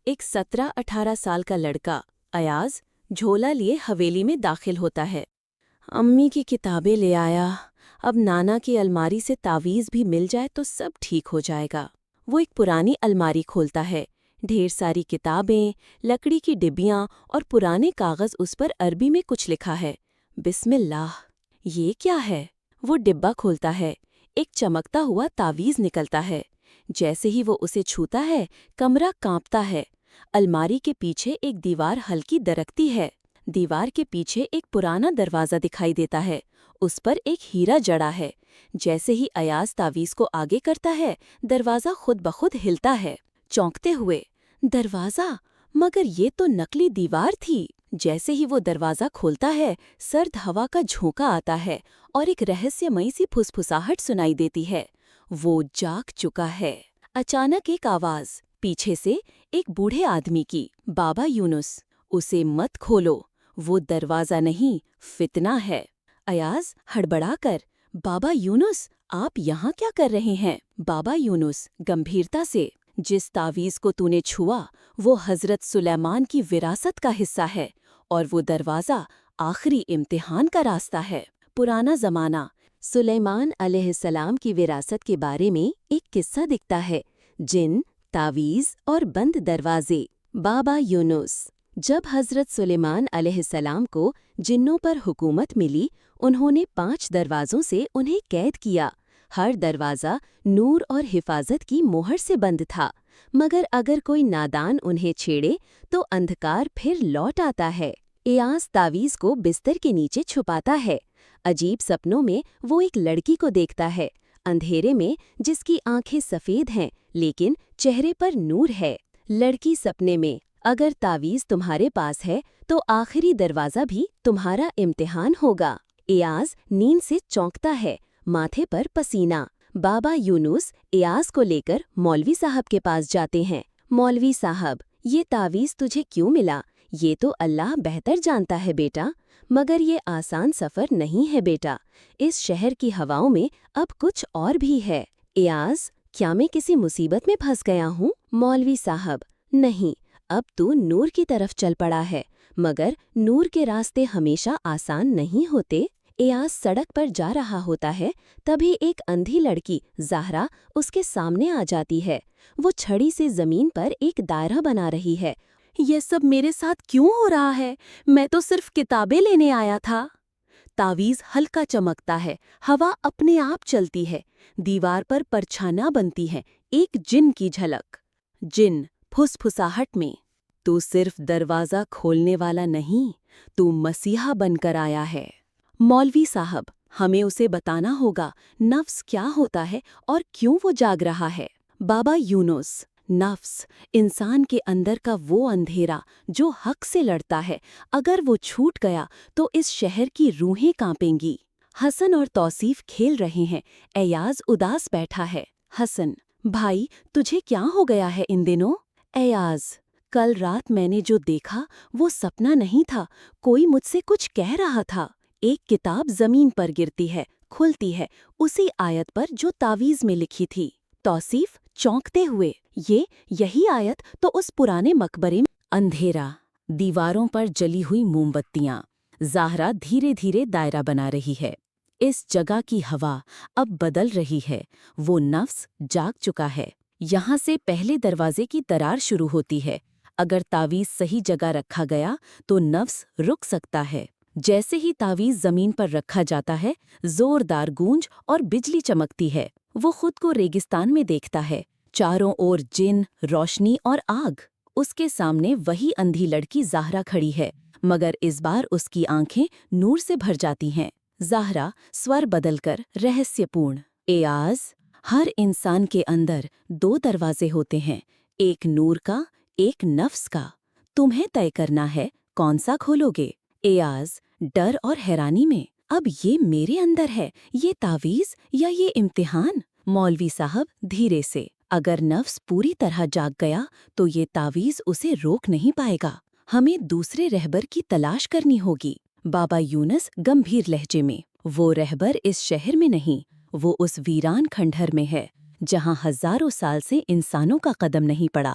ایک 17-18 سال کا لڑکا ایاز جھولا لیے حویلی میں داخل ہوتا ہے۔ امی کی کتابیں لے آیا، اب نانا کی الماری سے تعویذ بھی مل جائے تو سب ٹھیک ہو جائے گا۔ وہ ایک پرانی الماری کھولتا ہے، ڈھیر ساری کتابیں، لکڑی کی ڈبیاں اور پرانے کاغذ، اس پر عربی میں کچھ لکھا ہے۔ بسم اللہ، یہ کیا ہے؟ وہ ڈبہ کھولتا ہے، ایک چمکتا ہوا تعویذ نکلتا ہے۔ جیسے ہی وہ اسے چھوتا ہے، کمرہ کانپتا ہے۔ الماری کے پیچھے ایک دیوار ہلکی درکتی ہے۔ دیوار کے پیچھے ایک پرانا دروازہ دکھائی دیتا ہے، اس پر ایک ہیرا جڑا ہے۔ جیسے ہی ایاز تعویذ کو آگے کرتا ہے، دروازہ خود بخود ہلتا ہے۔ چونکتے ہوئے، دروازہ؟ مگر یہ تو نقلی دیوار تھی۔ جیسے ہی وہ دروازہ کھولتا ہے، سرد ہوا کا جھونکا آتا ہے اور ایک رہسیمئی سی پھسپھساہٹ سنائی دیتی ہے۔ وہ جاگ چکا ہے۔ اچانک ایک آواز پیچھے سے، ایک بوڑھے آدمی کی، بابا یونس، اسے مت کھولو، وہ دروازہ نہیں، فتنہ ہے۔ ایاز ہڑبڑا کر، بابا یونس، آپ یہاں کیا کر رہے ہیں؟ بابا یونس گمبھیرتا سے، جس تعویذ کو تو نے چھوا وہ حضرت سلیمان کی وراثت کا حصہ ہے، اور وہ دروازہ آخری امتحان کا راستہ ہے۔ پرانا زمانہ، سلیمان علیہ السلام کی وراثت کے بارے میں ایک قصہ دکھتا ہے، جن، تعویذ اور بند دروازے۔ بابا یونس، جب حضرت سلیمان علیہ السلام کو جنوں پر حکومت ملی، انہوں نے 5 دروازوں سے انہیں قید کیا۔ ہر دروازہ نور اور حفاظت کی مہر سے بند تھا، مگر اگر کوئی نادان انہیں چھیڑے تو اندھکار پھر لوٹ آتا ہے۔ ایاز تعویذ کو بستر کے نیچے چھپاتا ہے۔ عجیب سپنوں میں وہ ایک لڑکی کو دیکھتا ہے، اندھیرے میں، جس کی آنکھیں سفید ہیں لیکن چہرے پر نور ہے۔ لڑکی سپنے میں، اگر تعویذ تمہارے پاس ہے تو آخری دروازہ بھی تمہارا امتحان ہوگا۔ ایاز نیند سے چونکتا ہے، ماتھے پر پسینہ۔ بابا یونس ایاز کو لے کر مولوی صاحب کے پاس جاتے ہیں۔ مولوی صاحب، یہ تعویذ تجھے کیوں ملا؟ یہ تو اللہ بہتر جانتا ہے بیٹا، مگر یہ آسان سفر نہیں ہے بیٹا، اس شہر کی ہواؤں میں اب کچھ اور بھی ہے۔ ایاز، کیا میں کسی مصیبت میں پھنس گیا ہوں؟ مولوی صاحب، نہیں، اب تو نور کی طرف چل پڑا ہے، مگر نور کے راستے ہمیشہ آسان نہیں ہوتے۔ ایاز سڑک پر جا رہا ہوتا ہے، تبھی ایک اندھی لڑکی زہرا اس کے سامنے آ جاتی ہے۔ وہ چھڑی سے زمین پر ایک دائرہ بنا رہی ہے۔ یہ سب میرے ساتھ کیوں ہو رہا ہے؟ میں تو صرف کتابیں لینے آیا تھا۔ تعویذ ہلکا چمکتا ہے، ہوا اپنے آپ چلتی ہے، دیوار پر پرچھانیاں بنتی ہیں، ایک جن کی جھلک۔ جن، پھسپھساہٹ میں، تو صرف دروازہ کھولنے والا نہیں، تو مسیحا بن کر آیا ہے۔ مولوی صاحب، ہمیں اسے بتانا ہوگا، نفس کیا ہوتا ہے اور کیوں وہ جاگ رہا ہے۔ بابا یونس، نفس، انسان کے اندر کا وہ اندھیرا جو حق سے لڑتا ہے، اگر وہ چھوٹ گیا تو اس شہر کی روحیں کانپیں گی۔ حسن اور توصیف کھیل رہے ہیں، ایاز اداس بیٹھا ہے۔ حسن، بھائی، تجھے کیا ہو گیا ہے ان دنوں؟ ایاز، کل رات میں نے جو دیکھا وہ سپنا نہیں تھا، کوئی مجھ سے کچھ کہہ رہا تھا۔ ایک کتاب زمین پر گرتی ہے، کھلتی ہے، اسی آیت پر جو تعویذ میں لکھی تھی۔ توصیف چونکتے ہوئے، یہی آیت تو اس پرانے مقبرے میں۔ اندھیرا، دیواروں پر جلی ہوئی موم بتیاں، زہرا دھیرے دھیرے دائرہ بنا رہی ہے۔ اس جگہ کی ہوا اب بدل رہی ہے، وہ نفس جاگ چکا ہے۔ یہاں سے پہلے دروازے کی درار شروع ہوتی ہے۔ اگر تعویذ صحیح جگہ رکھا گیا تو نفس رک سکتا ہے۔ جیسے ہی تعویذ زمین پر رکھا جاتا ہے، زوردار گونج اور بجلی چمکتی ہے۔ وہ خود کو ریگستان میں دیکھتا ہے، چاروں اور جن، روشنی اور آگ۔ اس کے سامنے وہی اندھی لڑکی زہرا کھڑی ہے، مگر اس بار اس کی آنکھیں نور سے بھر جاتی ہیں۔ زہرا سور بدل کر رہسیہ پورن، ایاز، ہر انسان کے اندر 2 دروازے ہوتے ہیں، ایک نور کا، ایک نفس کا۔ تمہیں طے کرنا ہے کون سا کھولو گے۔ ایاز، ڈر اور حیرانی میں، اب یہ میرے اندر ہے، یہ تعویذ یا یہ امتحان؟ مولوی صاحب دھیرے سے، اگر نفس پوری طرح جاگ گیا تو یہ تعویذ اسے روک نہیں پائے گا، ہمیں دوسرے رہبر کی تلاش کرنی ہوگی۔ بابا یونس گمبھیر لہجے میں، وہ رہبر اس شہر میں نہیں، وہ اس ویران کھنڈہر میں ہے، جہاں ہزاروں سال سے انسانوں کا قدم نہیں پڑا۔